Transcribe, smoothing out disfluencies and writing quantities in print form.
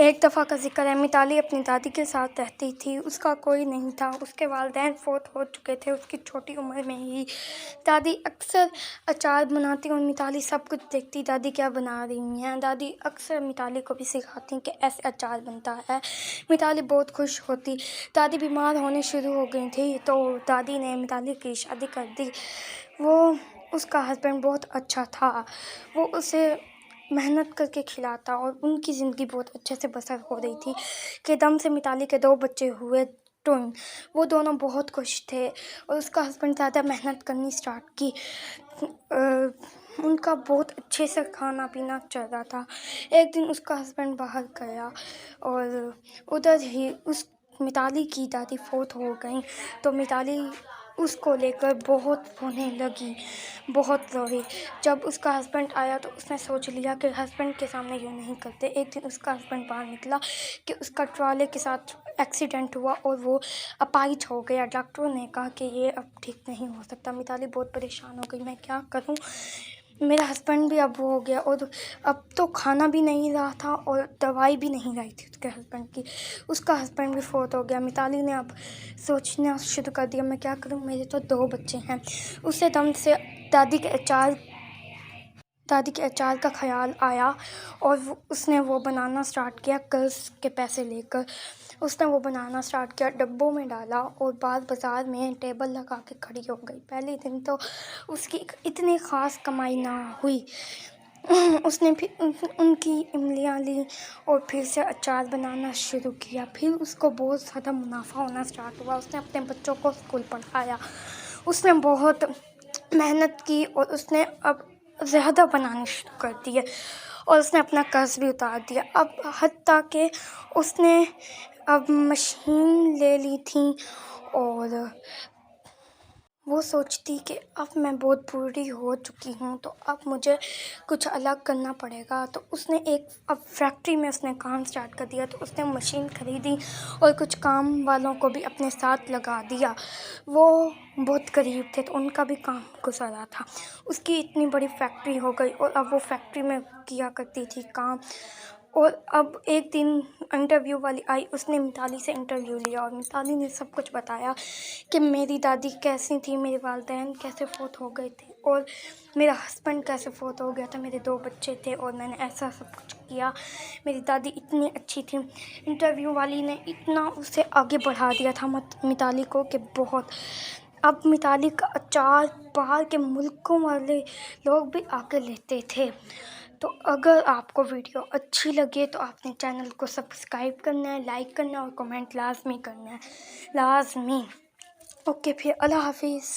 ایک دفعہ کا ذکر ہے، متالی اپنی دادی کے ساتھ رہتی تھی۔ اس کا کوئی نہیں تھا، اس کے والدین فوت ہو چکے تھے اس کی چھوٹی عمر میں ہی۔ دادی اکثر اچار بناتی اور متالی سب کچھ دیکھتی، دادی کیا بنا رہی ہیں۔ دادی اکثر متالی کو بھی سکھاتی کہ ایسے اچار بنتا ہے۔ متالی بہت خوش ہوتی۔ دادی بیمار ہونے شروع ہو گئی تھی تو دادی نے متالی کی شادی کر دی۔ اس کا ہسبینڈ بہت اچھا تھا، وہ اسے محنت کر کے کھلاتا اور ان کی زندگی بہت اچھے سے بسر ہو رہی تھی کہ دم سے متالی کے 2 بچے ہوئے، ٹوئن۔ وہ دونوں بہت خوش تھے اور اس کا ہسبینڈ زیادہ محنت کرنی اسٹارٹ کی۔ ان کا بہت اچھے سے کھانا پینا چل رہا تھا۔ ایک دن اس کا ہسبینڈ باہر گیا اور ادھر ہی متالی کی دادی فوت ہو گئیں تو متالی اس کو لے کر بہت رونے لگی، بہت روئی۔ جب اس کا ہسبینڈ آیا تو اس نے سوچ لیا کہ ہسبینڈ کے سامنے یہ نہیں کرتے۔ ایک دن اس کا ہسبینڈ باہر نکلا کہ اس کا ٹرالے کے ساتھ ایکسیڈنٹ ہوا اور وہ اپاہج ہو گیا۔ ڈاکٹروں نے کہا کہ یہ اب ٹھیک نہیں ہو سکتا۔ متالی بہت پریشان ہو گئی، میں کیا کروں، میرا ہسبینڈ بھی اب ہو گیا اور اب تو کھانا بھی نہیں رہا تھا اور دوائی بھی نہیں رہی تھی اس کے ہسبینڈ کی۔ اس کا ہسبینڈ بھی فوت ہو گیا۔ متالی نے اب سوچنا شروع کر دیا، میں کیا کروں، میرے تو 2 بچے ہیں۔ اسے دم سے دادی کے اچار کا خیال آیا اور اس نے وہ بنانا سٹارٹ کیا۔ قرض کے پیسے لے کر اس نے وہ بنانا سٹارٹ کیا، ڈبوں میں ڈالا اور بعد بازار میں ٹیبل لگا کے کھڑی ہو گئی۔ پہلے دن تو اس کی اتنی خاص کمائی نہ ہوئی۔ اس نے پھر ان کی املیاں لی اور پھر سے اچار بنانا شروع کیا۔ پھر اس کو بہت زیادہ منافع ہونا سٹارٹ ہوا۔ اس نے اپنے بچوں کو اسکول پڑھایا، اس نے بہت محنت کی اور اس نے اب زیادہ بنانی شروع کر دی ہے اور اس نے اپنا قرض بھی اتار دیا۔ اب حتیٰ کہ اس نے اب مشین لے لی تھی اور وہ سوچتی کہ اب میں بہت بوڑھی ہو چکی ہوں تو اب مجھے کچھ الگ کرنا پڑے گا۔ تو اس نے اب فیکٹری میں اس نے کام سٹارٹ کر دیا۔ تو اس نے مشین خریدی اور کچھ کام والوں کو بھی اپنے ساتھ لگا دیا۔ وہ بہت غریب تھے تو ان کا بھی کام گزر رہا تھا۔ اس کی اتنی بڑی فیکٹری ہو گئی اور اب وہ فیکٹری میں کیا کرتی تھی کام۔ اور اب ایک دن انٹرویو والی آئی، اس نے متالی سے انٹرویو لیا اور متالی نے سب کچھ بتایا کہ میری دادی کیسی تھی، میرے والدین کیسے فوت ہو گئے تھے اور میرا ہسبینڈ کیسے فوت ہو گیا تھا، میرے 2 بچے تھے اور میں نے ایسا سب کچھ کیا، میری دادی اتنی اچھی تھی۔ انٹرویو والی نے اتنا اسے آگے بڑھا دیا تھا متالی کو کہ بہت۔ اب متالی کا اچار باہر کے ملکوں والے لوگ بھی آ کے لیتے تھے۔ تو اگر آپ کو ویڈیو اچھی لگے تو آپ نے چینل کو سبسکرائب کرنا ہے، لائک کرنا ہے اور کمنٹ لازمی کرنا ہے، لازمی۔ اوکے، پھر اللہ حافظ۔